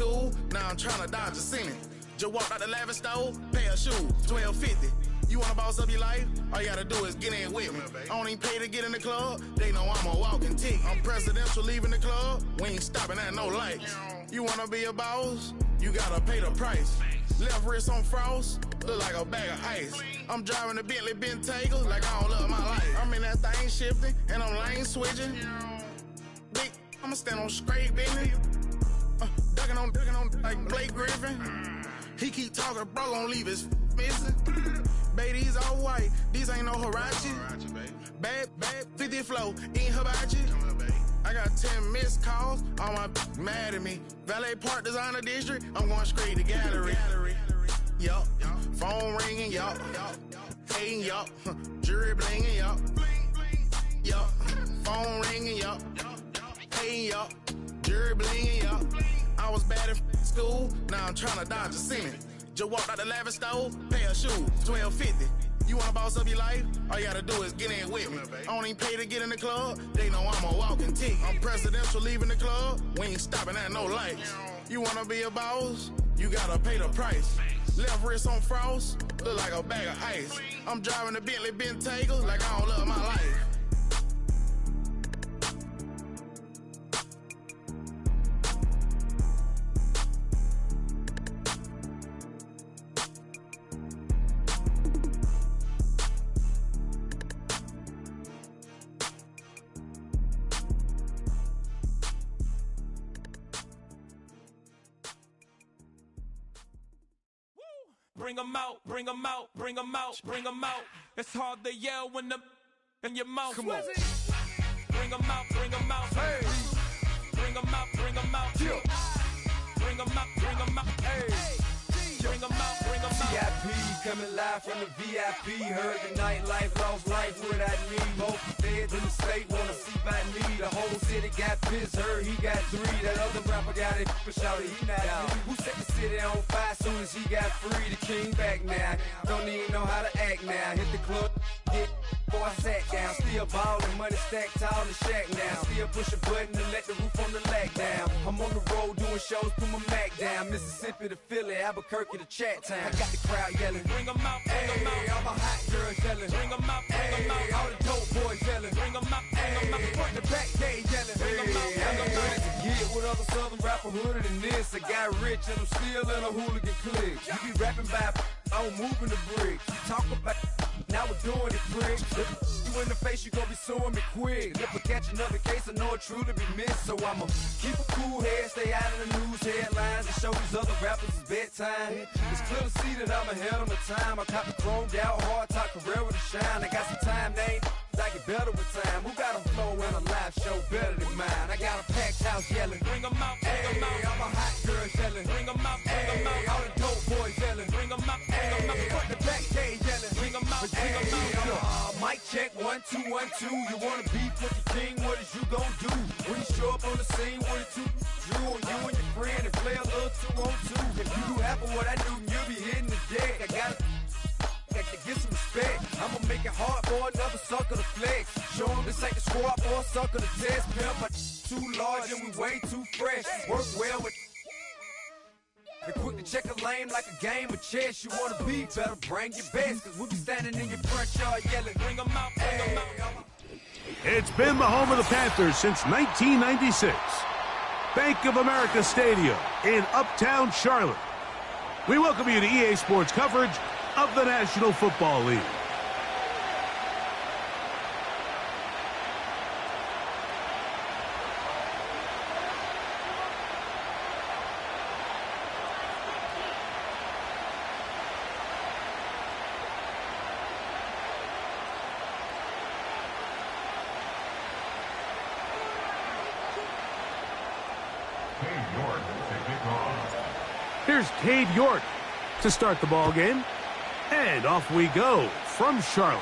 school, now I'm trying to dodge a Senate. Just walked out the lavish store, pair of shoes, $12.50. You wanna boss up your life? All you gotta do is get in with me. I don't even pay to get in the club, they know I'm a walking tick. I'm presidential leaving the club, we ain't stopping at no lights. You wanna be a boss? You gotta pay the price. Left wrist on frost, look like a bag of ice. I'm driving a Bentley Bentayga like I don't love my life. I'm in that thing shifting, and I'm lane switching. Big, I'ma stand on straight business. Ducking on like Blake Griffin. He keep talking, bro, gon' leave his missing. Baby, these all white, these ain't no Hirachi. Bad, 50 flow, ain't hibachi. I got 10 missed calls, all my mad at me. Valet Park Designer District, I'm going straight to gallery. Yup, phone ringing, yup. Hating, yup. Jury blinging, yup. Yup, phone ringing, yup. Hating, yup. Jury blinging, yup. I was bad in school, now I'm trying to dodge a Senate. Just walked out the lavish store, pair of shoes, $12.50. You wanna boss up your life? All you gotta do is get in with me. I don't even pay to get in the club, they know I'm a walking tick. I'm presidential leaving the club, we ain't stopping at no lights. You wanna be a boss? You gotta pay the price. Left wrist on frost, look like a bag of ice. I'm driving a Bentley Bentayga like I don't love my life. Bring 'em out, bring 'em out, bring 'em out, bring 'em out. It's hard to yell when the in your mouth. Come on. Bring 'em out, bring 'em out. Hey. Bring 'em out, bring 'em out. Yeah. Bring 'em out, bring 'em out. Hey. Bring 'em out, bring 'em out. VIP coming live from the VIP. Heard the nightlife, lost life without me. Both feds in the state wanna see by me. The whole city got pissed, heard he got 3. That other rapper got it, but shouted he not me. Who set the city on fire soon as he got free? The king back now, don't even know how to act now. Hit the club, hit, boy I sat down. Still ballin', money stacked tall in the shack now. Still push a button to let the roof on the lag down. I'm on the road doing shows, put my Mac down. Mississippi to Philly, Albuquerque to Chat Town. I got the crowd yelling. Bring 'em out, bring 'em out. All my hot girls yelling. Bring 'em out, bring 'em out. All the dope boys yelling. Bring 'em out, bring 'em out. Front the back, they yelling. Bring 'em out, bring 'em out. To get with other southern rapper hooded than this. I got rich and I'm still in a hooligan clique. You be rapping by, I'm moving the bricks. You talk about, now we're doing it, prick. You in the face, you gon' be suing me quick. If I catch another case, I know it truly be missed. So I'ma keep a cool head, stay out of the news headlines, and show these other rappers it's bedtime. It's clear to see that I'm ahead of my time. I cop the chromed out, hard top career with a shine. I got some time, they ain't I get better with time. Who got a flow and a live show better than mine? I got a packed house yelling. Bring 'em out, bring 'em out. All my hot girls yelling. Bring 'em out, bring 'em out. All the dope boys yelling. Bring 'em out, bring 'em out. Front the back, they yelling. Bring 'em out, bring 'em out. Mic check, 1, 2, 1, 2. You wanna beef with the king? What is you gon' do? When you show up on the scene with a 2 Drew on you and your friend and play a little 2-on-2. If you do half of what I do, you'll be hitting the deck. I gotta get some respect. I'ma make it hard for another sucker to flex. Show 'em this ain't the squad for a sucker to test. Pimp, my too large and we way too fresh. Work well with and quick to check a lane like a game of chess. You wanna be better, bring your best. Cause we'll be standing in your front yard yelling. Bring 'em out, bring 'em out. It's been the home of the Panthers since 1996. Bank of America Stadium in Uptown Charlotte. We welcome you to EA Sports coverage of the National Football League. Here's Cade York to start the ball game. And off we go from Charlotte.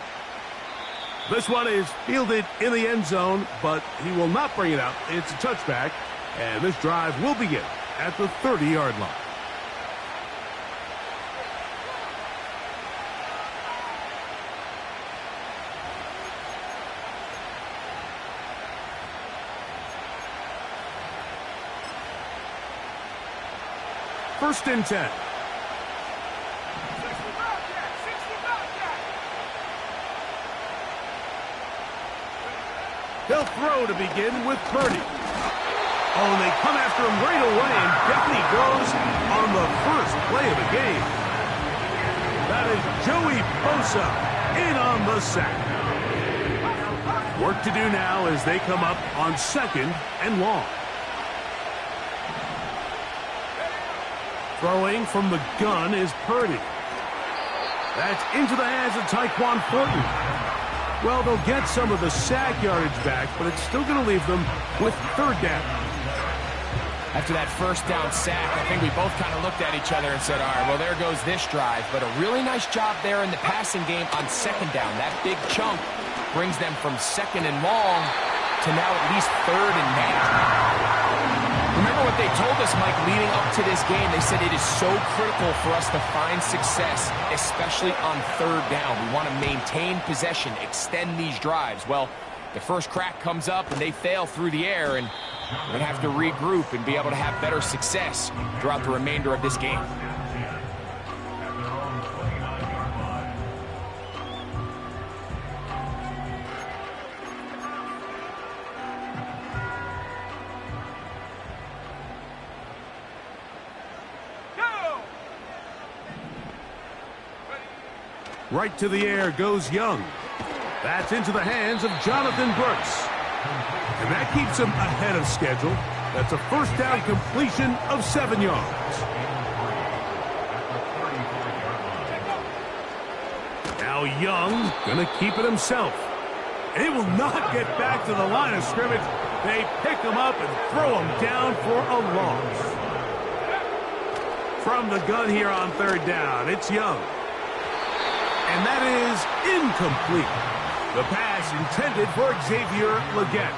This one is fielded in the end zone, but he will not bring it out. It's a touchback, and this drive will begin at the 30-yard line. First and 10. They'll throw to begin with Purdy. Oh, and they come after him right away, and down he goes on the first play of the game. That is Joey Bosa in on the sack. Work to do now as they come up on 2nd and long. Throwing from the gun is Purdy. That's into the hands of Tyquan Thornton. Well, they'll get some of the sack yardage back, but it's still going to leave them with 3rd down. After that first down sack, I think we both kind of looked at each other and said, all right, well, there goes this drive. But a really nice job there in the passing game on 2nd down. That big chunk brings them from 2nd and long to now at least 3rd and down. Remember what they told us, Mike, leading up to this game. They said it is so critical for us to find success, especially on 3rd down. We want to maintain possession, extend these drives. Well, the first crack comes up and they fail through the air, and we're going to have to regroup and be able to have better success throughout the remainder of this game. Right to the air goes Young. That's into the hands of Jonathan Brooks. And that keeps him ahead of schedule. That's a first down completion of 7 yards. Now Young gonna keep it himself. And he will not get back to the line of scrimmage. They pick him up and throw him down for a loss. From the gun here on 3rd down, it's Young. And that is incomplete. The pass intended for Xavier Legette.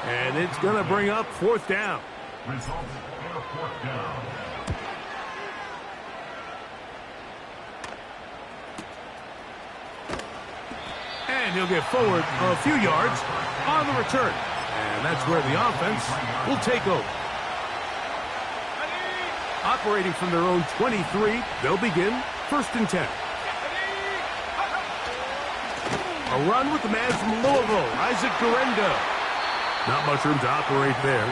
And it's going to bring up 4th down. And he'll get forward a few yards on the return. And that's where the offense will take over. Operating from their own 23, they'll begin 1st and 10. A run with the man from Louisville, Isaac Guerendo. Not much room to operate there.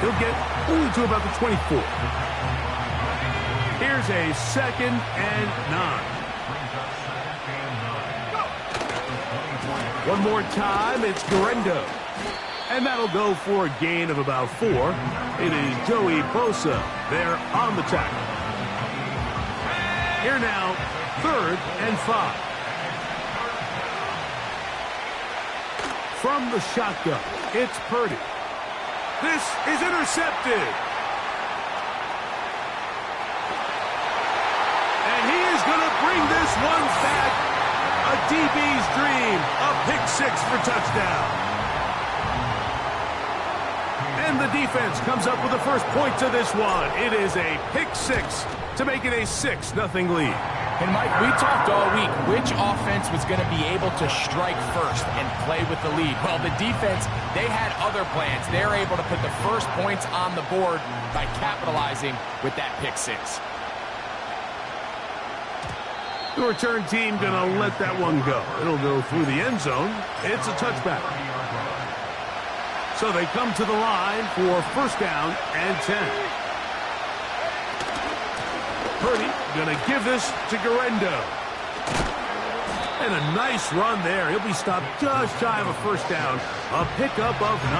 He'll get only to about the 24. Here's a 2nd and 9. One more time, it's Guerendo. And that'll go for a gain of about 4. It is Joey Bosa there on the tackle. Here now, 3rd and 5. From the shotgun, it's Purdy. This is intercepted. And he is going to bring this one back. A DB's dream. A pick 6 for touchdown. And the defense comes up with the first point to this one. It is a pick 6 to make it a 6-0 lead. And, Mike, we talked all week which offense was going to be able to strike first and play with the lead. Well, the defense, they had other plans. They're able to put the first points on the board by capitalizing with that pick 6. The return team going to let that one go. It'll go through the end zone. It's a touchback. So they come to the line for 1st down and 10. Purdy going to give this to Guerendo. And a nice run there. He'll be stopped just shy of a 1st down. A pickup of 9.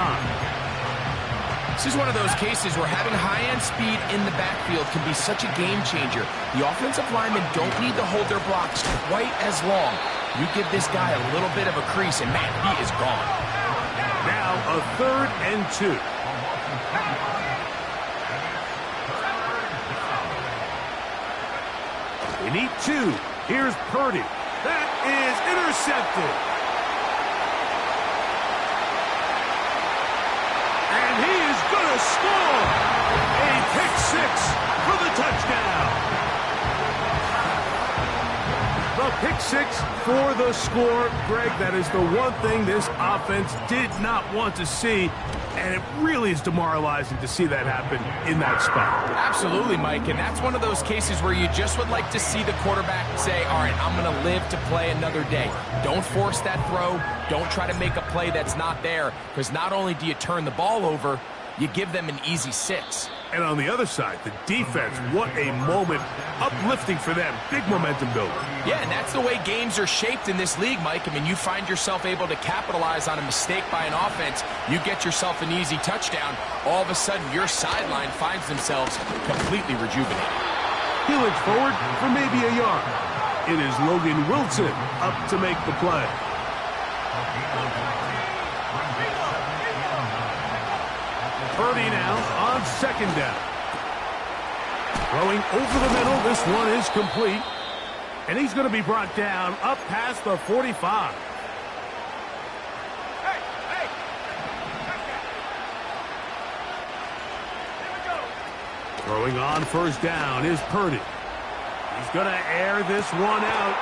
This is one of those cases where having high-end speed in the backfield can be such a game changer. The offensive linemen don't need to hold their blocks quite as long. You give this guy a little bit of a crease, and man, he is gone. Now a 3rd and 2. We need 2. Here's Purdy. That is intercepted. And he is going to score. A pick 6 for the touchdown. The pick 6 for the score. Greg, that is the one thing this offense did not want to see, and it really is demoralizing to see that happen in that spot. Absolutely, Mike, and that's one of those cases where you just would like to see the quarterback say, all right, I'm going to live to play another day. Don't force that throw. Don't try to make a play that's not there, because not only do you turn the ball over, you give them an easy 6. And on the other side, the defense, what a moment. Uplifting for them. Big momentum builder. Yeah, and that's the way games are shaped in this league, Mike. I mean, you find yourself able to capitalize on a mistake by an offense. You get yourself an easy touchdown. All of a sudden, your sideline finds themselves completely rejuvenated. He looks forward for maybe a yard. It is Logan Wilson up to make the play. Purdy now on second down. Throwing over the middle, this one is complete. And he's going to be brought down up past the 45. Throwing on first down is Purdy. He's going to air this one out.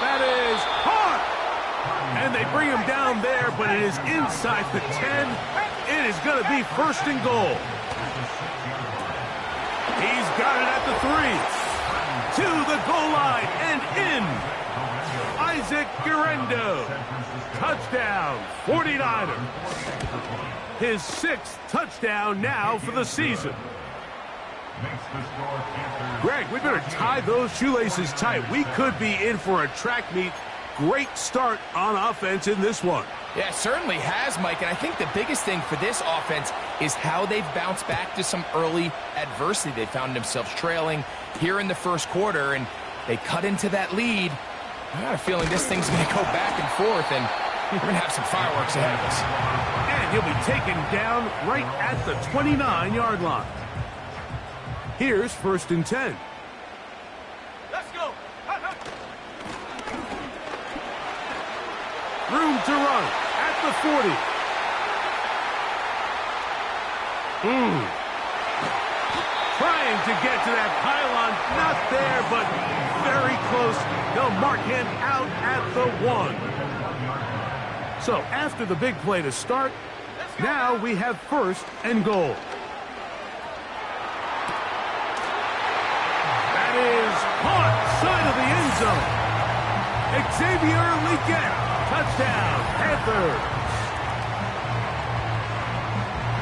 That is caught! And they bring him down there, but it is inside the 10. It is going to be first and goal. He's got it at the 3. To the goal line and in. Isaac Guerrero. Touchdown, 49ers. His 6th touchdown now for the season. Greg, we better tie those shoelaces tight. We could be in for a track meet. Great start on offense in this one. Yeah, it certainly has, Mike, and I think the biggest thing for this offense is how they've bounced back to some early adversity. They found themselves trailing here in the first quarter, and they cut into that lead. I got a feeling this thing's going to go back and forth, and we're going to have some fireworks ahead of us. And he'll be taken down right at the 29-yard line. Here's first and 10. Let's go. Room to run at the 40. Trying to get to that pylon. Not there, but very close. They'll mark him out at the 1. So after the big play to start, now we have first and goal. That is caught side of the end zone. Xavier Legette. Touchdown, Panthers.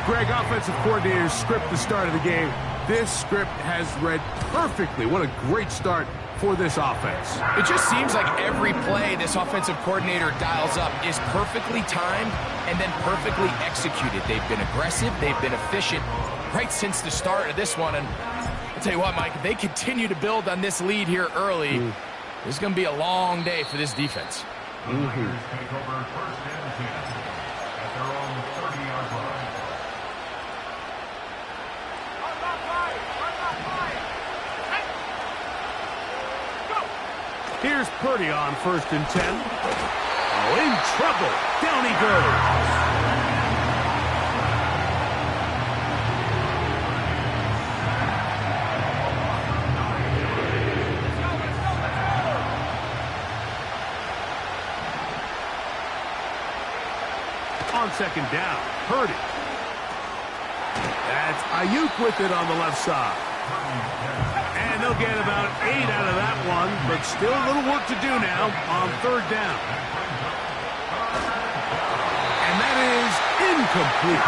Greg, offensive coordinator's script the start of the game. This script has read perfectly. What a great start for this offense. It just seems like every play this offensive coordinator dials up is perfectly timed and then perfectly executed. They've been aggressive. They've been efficient right since the start of this one. And I'll tell you what, Mike, if they continue to build on this lead here early, this is going to be a long day for this defense. Take over first and 10 at their own 30-yard line. Here's Purdy on first and 10. Oh, in trouble. Down he goes. On second down, Purdy. That's Ayuk with it on the left side. And they'll get about 8 out of that one, but still a little work to do now on third down. And that is incomplete.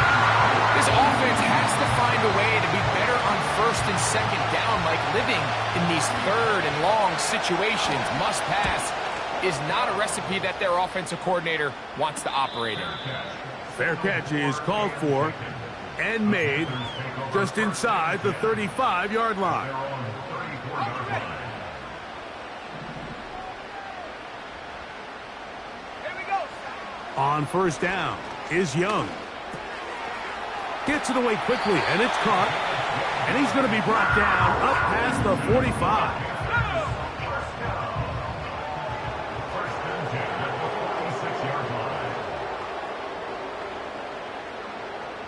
This offense has to find a way to be better on first and second down, like living in these third and long situations. Must pass is not a recipe that their offensive coordinator wants to operate in. Fair catch is called for and made just inside the 35-yard line. On first down is Young. Gets it away quickly, and it's caught. And he's going to be brought down up past the 45.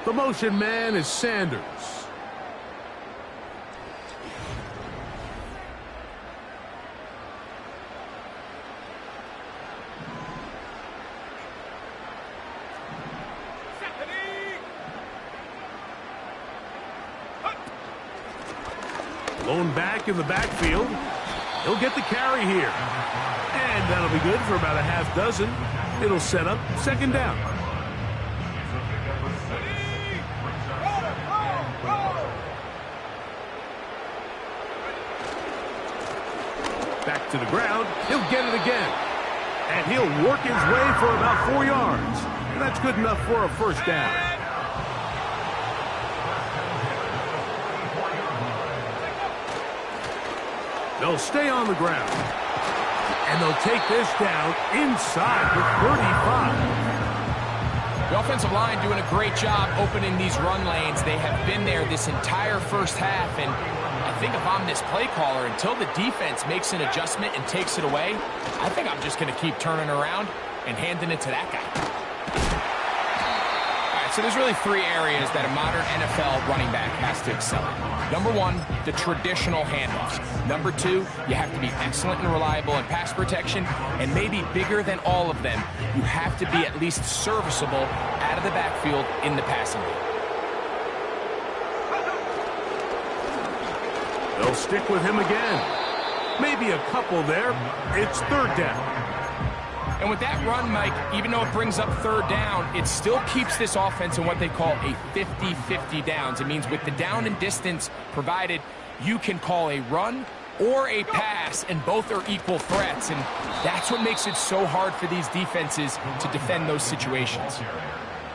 The motion man is Sanders. Blown back in the backfield. He'll get the carry here. And that'll be good for about a half dozen. It'll set up second down. Back to the ground. He'll get it again. And he'll work his way for about 4 yards. And that's good enough for a first down. They'll stay on the ground. And they'll take this down inside the 35. The offensive line doing a great job opening these run lanes. They have been there this entire first half, and I think if I'm this play caller, until the defense makes an adjustment and takes it away, I think I'm just going to keep turning around and handing it to that guy. All right, so there's really 3 areas that a modern NFL running back has to excel in. Number 1, the traditional handoffs. Number 2, you have to be excellent and reliable in pass protection, and maybe bigger than all of them, you have to be at least serviceable out of the backfield in the passing game. They'll stick with him again. Maybe a couple there. It's third down. And with that run, Mike, even though it brings up third down, it still keeps this offense in what they call a 50-50 downs. It means with the down and distance provided, you can call a run or a pass, and both are equal threats. And that's what makes it so hard for these defenses to defend those situations.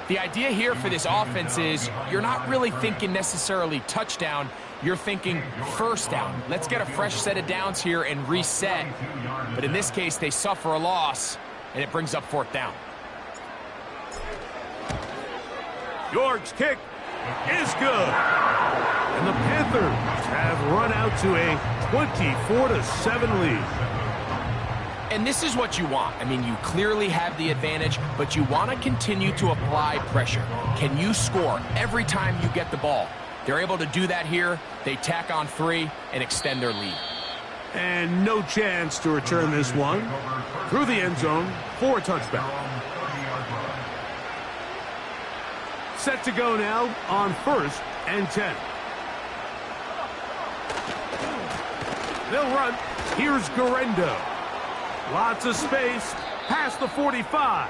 The idea here for this offense is you're not really thinking necessarily touchdown. You're thinking first down. Let's get a fresh set of downs here and reset. But in this case, they suffer a loss, and it brings up fourth down. York's kick is good. And the Panthers have run out to a 24-7 lead. And this is what you want. I mean, you clearly have the advantage, but you want to continue to apply pressure. Can you score every time you get the ball? They're able to do that here. They tack on 3 and extend their lead. And no chance to return this one through the end zone for a touchback. Set to go now on 1st and 10. They'll run. Here's Garendo. Lots of space past the 45.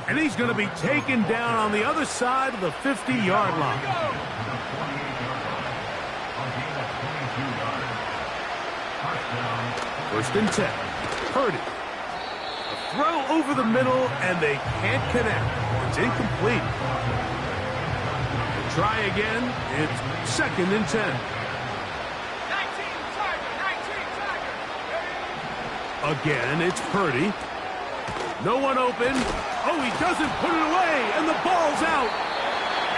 And he's going to be taken down on the other side of the 50-yard line. First and 10. Purdy. A throw over the middle, and they can't connect. It's incomplete. They'll try again. It's 2nd and 10. Again, it's Purdy. No one open. Oh, he doesn't put it away, and the ball's out.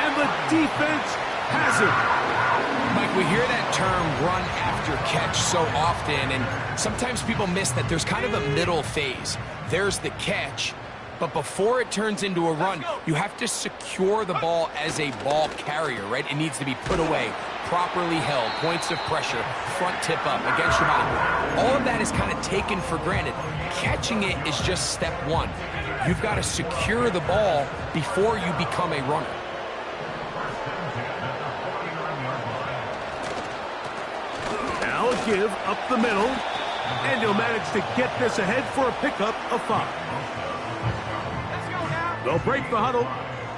And the defense has it. Mike, we hear that term run after catch so often, and sometimes people miss that there's kind of a middle phase. There's the catch, but before it turns into a run, you have to secure the ball as a ball carrier, right? It needs to be put away, properly held, points of pressure, front tip up against your body. All of that is kind of taken for granted. Catching it is just step 1. You've got to secure the ball before you become a runner. Now a give up the middle, and he'll manage to get this ahead for a pickup of 5. They'll break the huddle.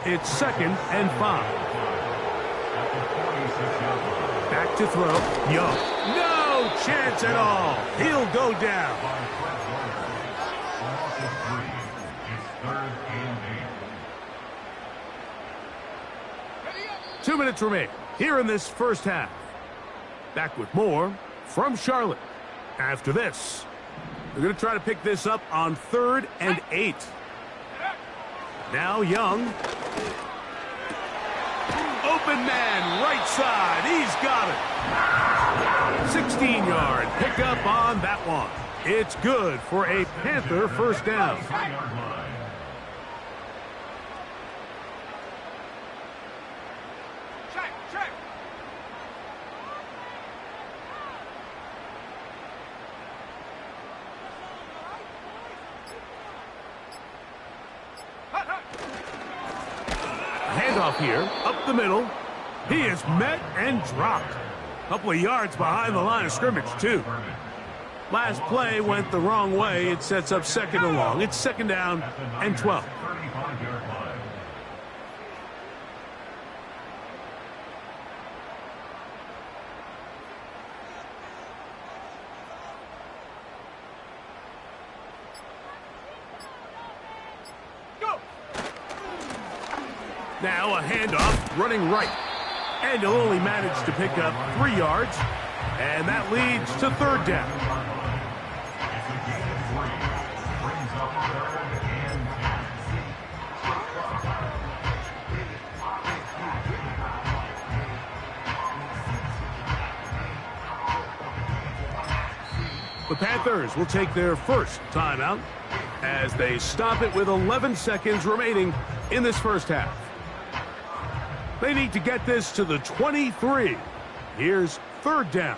It's 2nd and 5. Back to throw. Young. No chance at all. He'll go down. 2 minutes remain here in this first half. Back with more from Charlotte. After this, they're going to try to pick this up on 3rd and 8. Now Young. Open man, right side. He's got it. 16-yard pickup on that one. It's good for a Panther first down. Handoff here, up the middle. He is met and dropped. Couple of yards behind the line of scrimmage, too. Last play went the wrong way. It sets up second and long. It's second down and 12. 35-yard line. Now a handoff, running right. And he'll only manage to pick up 3 yards. And that leads to third down. It's a gain of 3. Brings up third and 10. The Panthers will take their first timeout as they stop it with 11 seconds remaining in this first half. They need to get this to the 23. Here's third down.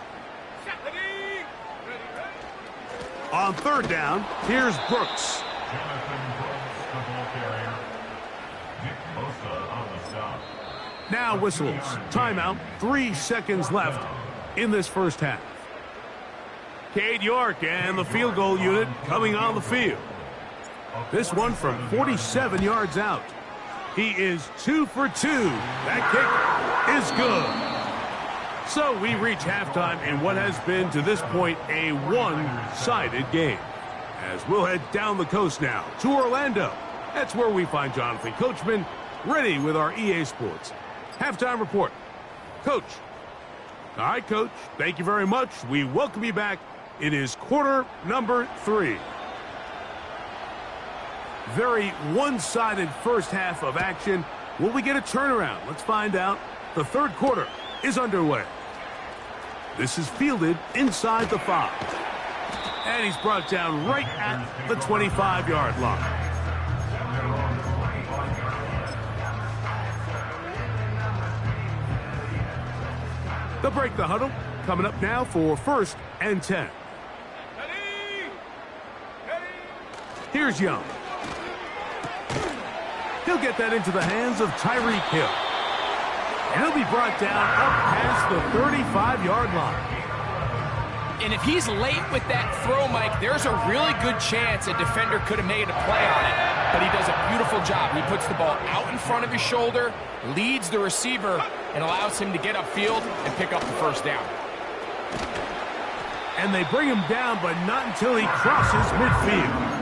On third down, here's Brooks. Jonathan Brooks, the ball carrier. Nick Bosa on the stop. Now whistles. Timeout. 3 seconds left in this first half. Cade York and the field goal unit coming on the field. This one from 47 yards out. He is 2 for 2. That kick is good. So we reach halftime in what has been to this point a one-sided game. As we'll head down the coast now to Orlando. That's where we find Jonathan Coachman ready with our EA Sports halftime report. Coach. All right, Coach. Thank you very much. We welcome you back. It is quarter number 3. Very one-sided first half of action. Will we get a turnaround? Let's find out. The third quarter is underway. This is fielded inside the 5. And he's brought down right at the 25-yard line. They'll break the huddle. Coming up now for first and 10. Here's Young. He'll get that into the hands of Tyreek Hill. And he'll be brought down up past the 35-yard line. And if he's late with that throw, Mike, there's a really good chance a defender could have made a play on it. But he does a beautiful job. He puts the ball out in front of his shoulder, leads the receiver, and allows him to get upfield and pick up the first down. And they bring him down, but not until he crosses midfield.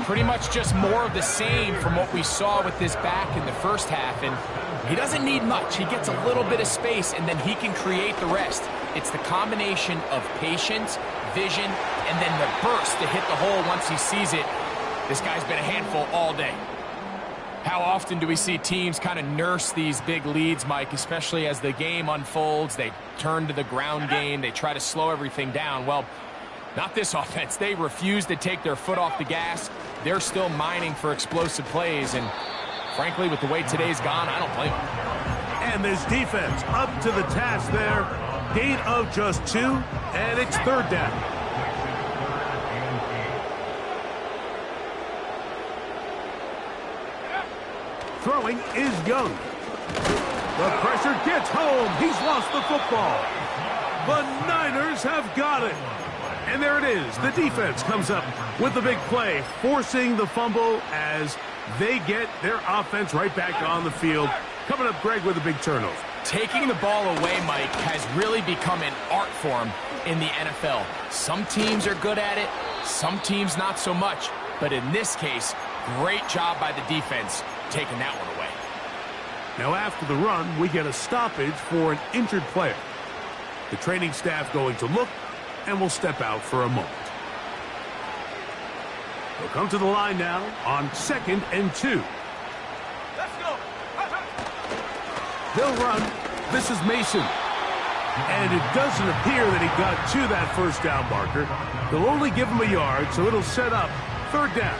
Pretty much just more of the same from what we saw with this back in the first half. And he doesn't need much. He gets a little bit of space, and then he can create the rest. It's the combination of patience, vision, and then the burst to hit the hole once he sees it. This guy's been a handful all day. How often do we see teams kind of nurse these big leads, Mike, especially as the game unfolds? They turn to the ground game. They try to slow everything down. Well, not this offense. They refuse to take their foot off the gas. They're still mining for explosive plays, and frankly, with the way today's gone, I don't blame them. And this defense up to the task there. Gain of just 2, and it's third down. Throwing is Young. The pressure gets home. He's lost the football. The Niners have got it. And there it is. The defense comes up with the big play, forcing the fumble as they get their offense right back on the field. Coming up, Greg, with a big turnover. Taking the ball away, Mike, has really become an art form in the NFL. Some teams are good at it, some teams not so much. But in this case, great job by the defense taking that one away. Now after the run, we get a stoppage for an injured player. The training staff going to look and will step out for a moment. They'll come to the line now on 2nd and 2. Let's go. They'll run. This is Mason. And it doesn't appear that he got to that first down marker. They'll only give him a yard, so it'll set up third down.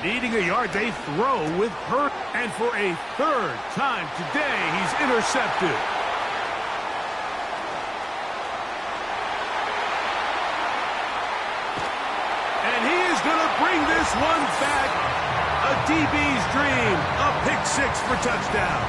Needing a yard, they throw with Hurt. And for a third time today, he's intercepted. And he bring this one back. A DB's dream. A pick six for touchdown.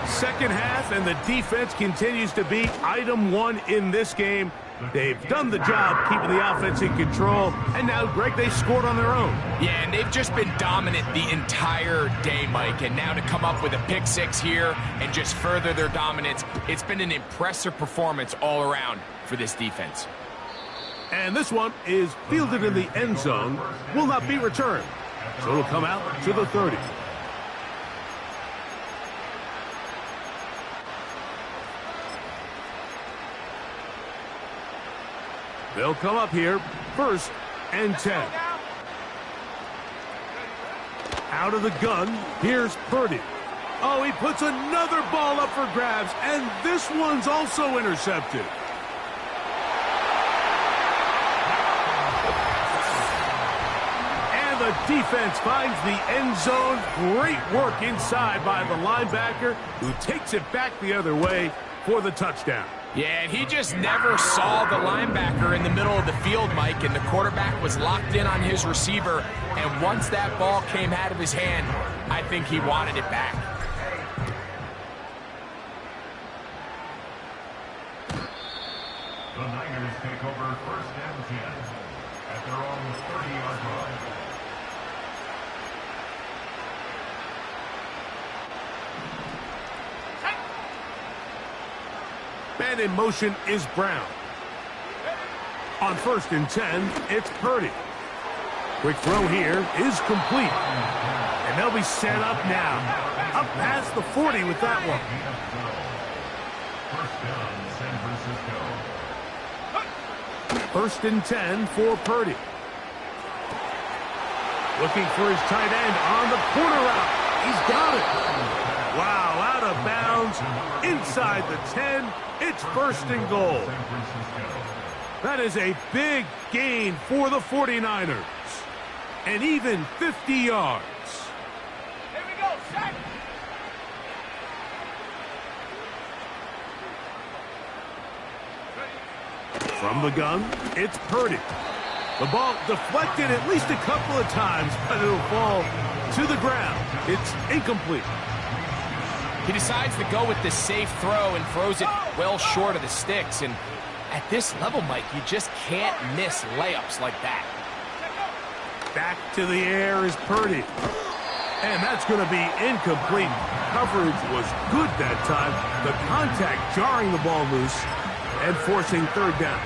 Second half, and the defense continues to be item one in this game. They've done the job keeping the offense in control, and now, Greg, they scored on their own. Yeah, and they've just been dominant the entire day, Mike, and now to come up with a pick six here and just further their dominance, it's been an impressive performance all around for this defense. And this one is fielded in the end zone, will not be returned, so it'll come out to the 30. They'll come up here, 1st and 10. Out of the gun, here's Purdy. Oh, he puts another ball up for grabs, and this one's also intercepted. And the defense finds the end zone. Great work inside by the linebacker, who takes it back the other way for the touchdown. Yeah, and he just never saw the linebacker in the middle of the field, Mike, and the quarterback was locked in on his receiver, and once that ball came out of his hand, I think he wanted it back. The Niners take over 1st and 10 at their own 30-yard line. Man in motion is Brown. On 1st and 10, it's Purdy. Quick throw here is complete. And they'll be set up now. Up past the 40 with that one. 1st and 10 for Purdy. Looking for his tight end on the corner route. He's got it. Wow, out of bounds. Inside the 10. It's 1st and goal. That is a big gain for the 49ers. And even 50 yards. Here we go, set. From the gun, it's Purdy. The ball deflected at least a couple of times, but it'll fall to the ground. It's incomplete. He decides to go with the safe throw and throws it well short of the sticks. And at this level, Mike, you just can't miss layups like that. Back to the air is Purdy. And that's going to be incomplete. Coverage was good that time. The contact jarring the ball loose and forcing 3rd down.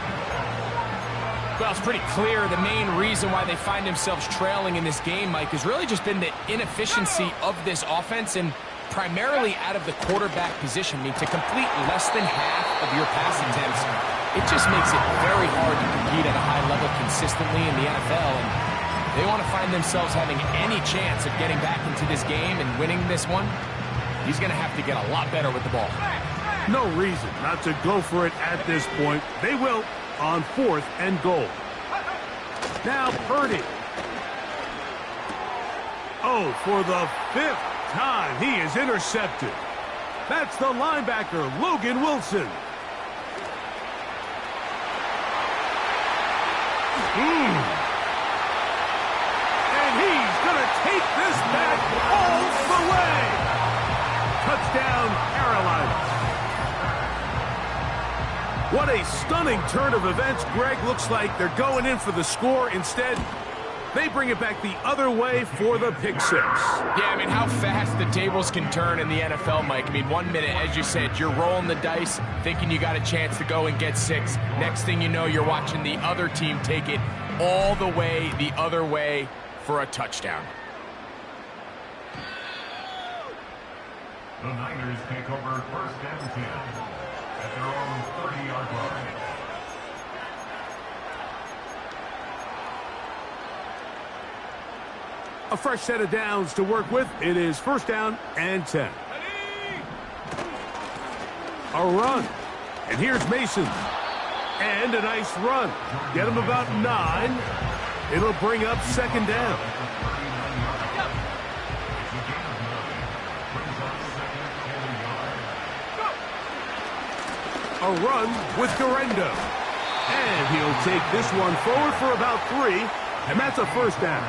Well, it's pretty clear the main reason why they find themselves trailing in this game, Mike, has really just been the inefficiency of this offense and primarily out of the quarterback position. I mean, to complete less than half of your pass attempts, it just makes it very hard to compete at a high level consistently in the NFL. And they want to find themselves having any chance of getting back into this game and winning this one. He's going to have to get a lot better with the ball. No reason not to go for it at this point. They will on 4th and goal. Now Purdy. Oh, for the 5th time, he is intercepted. That's the linebacker, Logan Wilson. And he's going to take this back all the way. Touchdown, Carolina. What a stunning turn of events. Greg, looks like they're going in for the score. Instead, they bring it back the other way for the pick six. Yeah, I mean, how fast the tables can turn in the NFL, Mike. I mean, 1 minute, as you said, you're rolling the dice, thinking you got a chance to go and get 6. Next thing you know, you're watching the other team take it all the way the other way for a touchdown. The Niners take over 1st and 10 at their own 30-yard line. A fresh set of downs to work with. It is 1st down and 10. A run. And here's Mason. And a nice run. Get him about 9. It'll bring up 2nd down. A run with Garendo. And he'll take this one forward for about 3, and that's a first down.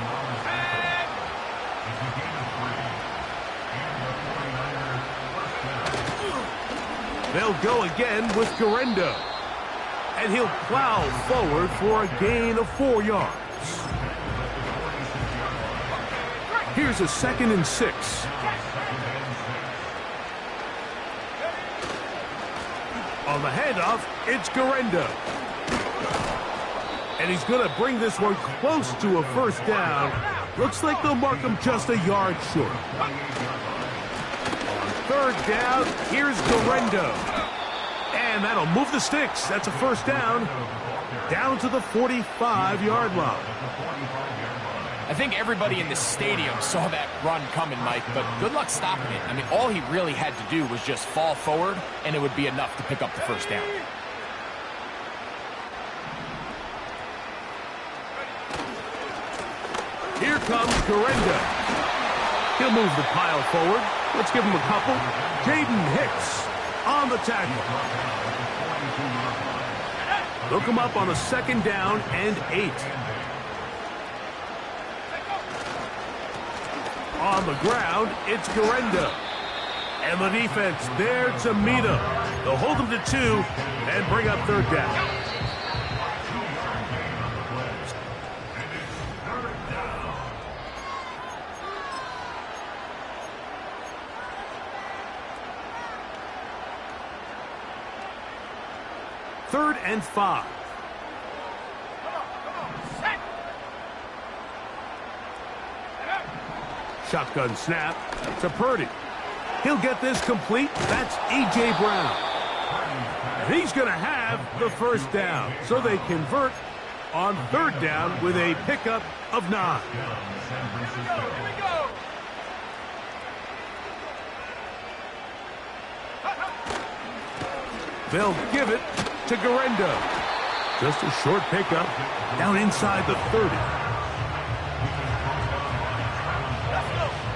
They'll go again with Garendo. And he'll plow forward for a gain of 4 yards. Here's a 2nd and 6. On the handoff, it's Garendo. And he's going to bring this one close to a first down. Looks like they'll mark him just a yard short. On 3rd down, here's Garendo. And that'll move the sticks. That's a first down. Down to the 45-yard line. I think everybody in the stadium saw that run coming, Mike, but good luck stopping it. I mean, all he really had to do was just fall forward, and it would be enough to pick up the first down. Here comes Garendo. He'll move the pile forward. Let's give him a couple. Jaden Hicks on the tackle. Look him up on a 2nd down and 8. On the ground, it's Garendo. And the defense there to meet him. They'll hold him to 2 and bring up 3rd down. Third and 5. Shotgun snap to Purdy. He'll get this complete. That's A.J. Brown. And he's going to have the first down. So they convert on 3rd down with a pickup of 9. They'll give it to Garendo. Just a short pickup down inside the 30.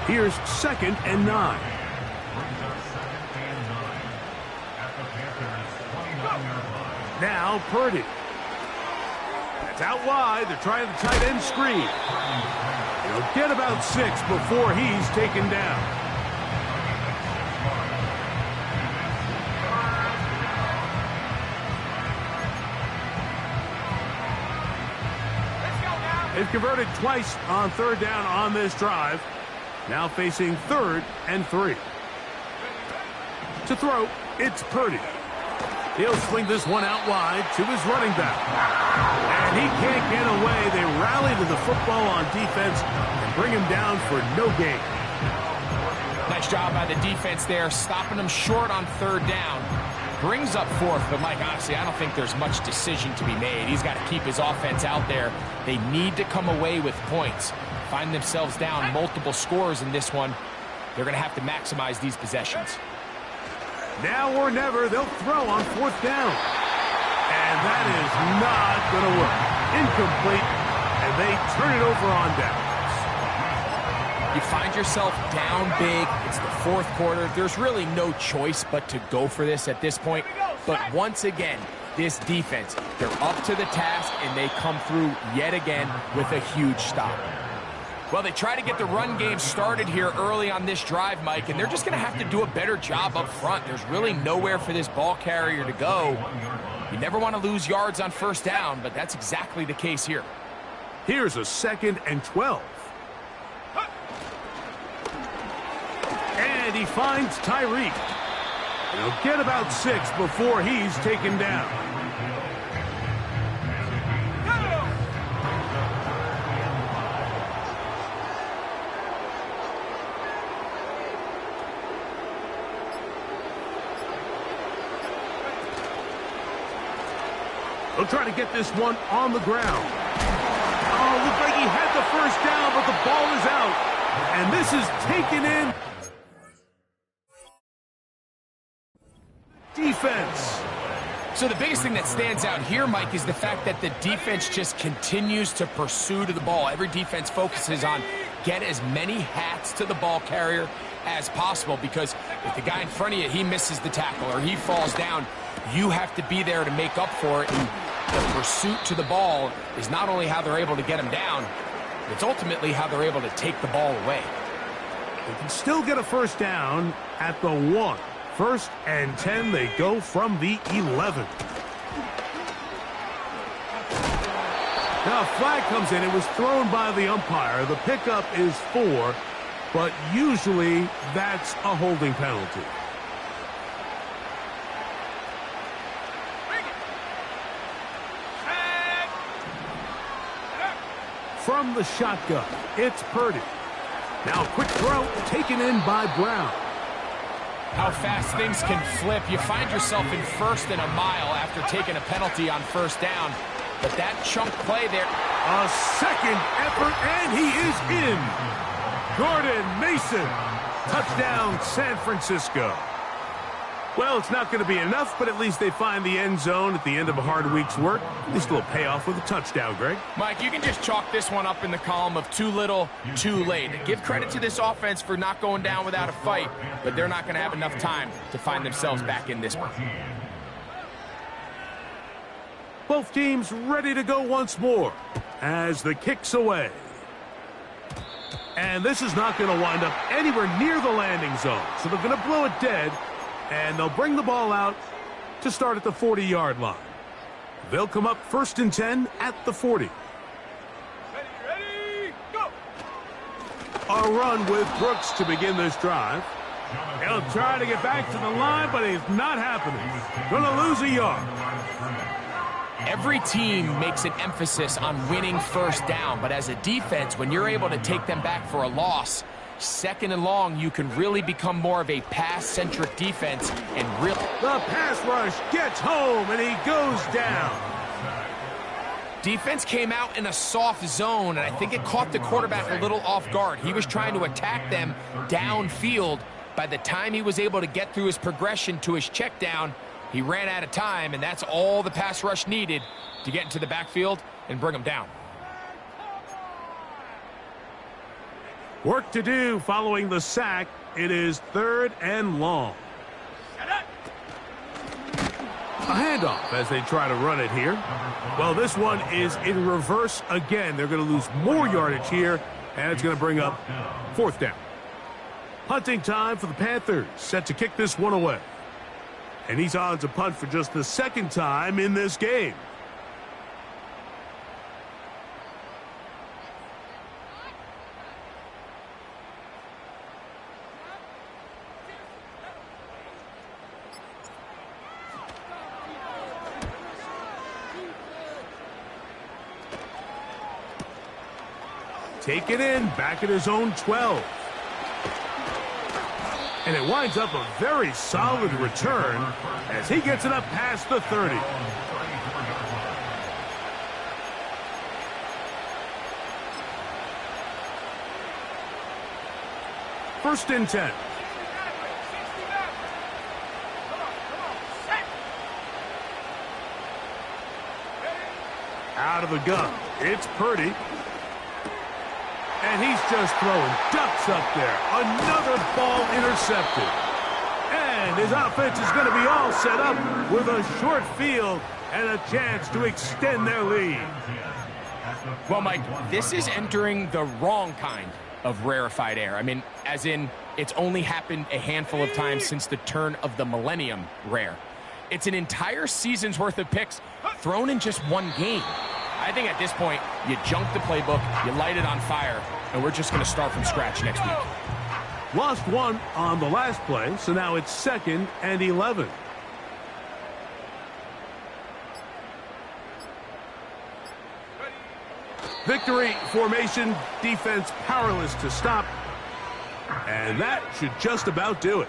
Here's 2nd and 9. Now Purdy. That's out wide. They're trying the tight end screen. He'll get about 6 before he's taken down. They've converted twice on 3rd down on this drive. Now facing 3rd and 3. To throw, it's Purdy. He'll swing this one out wide to his running back. And he can't get away. They rally to the football on defense and bring him down for no gain. Nice job by the defense there, stopping him short on 3rd down. Brings up 4th, but Mike, honestly, I don't think there's much decision to be made. He's got to keep his offense out there. They need to come away with points. Find themselves down multiple scores in this one. They're going to have to maximize these possessions. Now or never, they'll throw on 4th down. And that is not going to work. Incomplete, and they turn it over on downs. You find yourself down big. It's the 4th quarter. There's really no choice but to go for this at this point. But once again, this defense, they're up to the task, and they come through yet again with a huge stop. Well, they try to get the run game started here early on this drive, Mike, and they're just going to have to do a better job up front. There's really nowhere for this ball carrier to go. You never want to lose yards on 1st down, but that's exactly the case here. Here's a 2nd and 12. And he finds Tyreek. He'll get about 6 before he's taken down. They'll try to get this one on the ground. Oh, looks like he had the first down, but the ball is out. And this is taken in. Defense. So the biggest thing that stands out here, Mike, is the fact that the defense just continues to pursue to the ball. Every defense focuses on get as many hats to the ball carrier as possible, because if the guy in front of you, he misses the tackle or he falls down, you have to be there to make up for it. And the pursuit to the ball is not only how they're able to get him down, it's ultimately how they're able to take the ball away. They can still get a first down at the 1. 1st and 10, they go from the 11. Now a flag comes in. It was thrown by the umpire. The pickup is 4, but usually that's a holding penalty. From the shotgun, it's Purdy. Now a quick throw taken in by Brown. How fast things can flip. You find yourself in 1st and a mile after taking a penalty on 1st down. But that chunk play there. A second effort, and he is in. Jordan Mason. Touchdown, San Francisco. Well, it's not going to be enough, but at least they find the end zone at the end of a hard week's work. At least a little payoff with a touchdown, Greg. Mike, you can just chalk this one up in the column of too little, too late. Give credit to this offense for not going down without a fight, but they're not going to have enough time to find themselves back in this one. Both teams ready to go once more as the kick's away. And this is not going to wind up anywhere near the landing zone, so they're going to blow it dead. And they'll bring the ball out to start at the 40-yard line. They'll come up 1st and 10 at the 40. Ready, go! A run with Brooks to begin this drive. He'll try to get back to the line, but it's not happening. Going to lose a yard. Every team makes an emphasis on winning 1st down, but as a defense, when you're able to take them back for a loss, 2nd and long, you can really become more of a pass-centric defense and really... The pass rush gets home, and he goes down. Defense came out in a soft zone, and I think it caught the quarterback a little off guard. He was trying to attack them downfield. By the time he was able to get through his progression to his check down, he ran out of time, and that's all the pass rush needed to get into the backfield and bring him down. Work to do following the sack. It is 3rd and long. A handoff as they try to run it here. Well, this one is in reverse again. They're going to lose more yardage here, and it's going to bring up 4th down. Punting time for the Panthers, set to kick this one away. And he's on to punt for just the 2nd time in this game. Take it in, back at his own 12. And it winds up a very solid return as he gets it up past the 30. First and 10. Out of the gun, it's Purdy. And he's just throwing ducks up there. Another ball intercepted. And his offense is going to be all set up with a short field and a chance to extend their lead. Well, Mike, this is entering the wrong kind of rarefied air. I mean, as in, it's only happened a handful of times since the turn of the millennium rare. It's an entire season's worth of picks thrown in just one game. I think at this point, you junk the playbook, you light it on fire, and we're just going to start from scratch next week. Lost one on the last play, so now it's 2nd and 11. Victory formation, defense powerless to stop. And that should just about do it.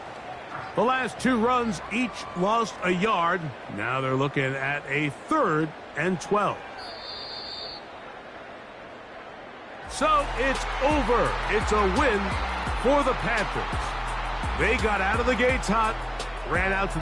The last 2 runs each lost a yard. Now they're looking at a 3rd and 12. So it's over. It's a win for the Panthers. They got out of the gates hot, ran out to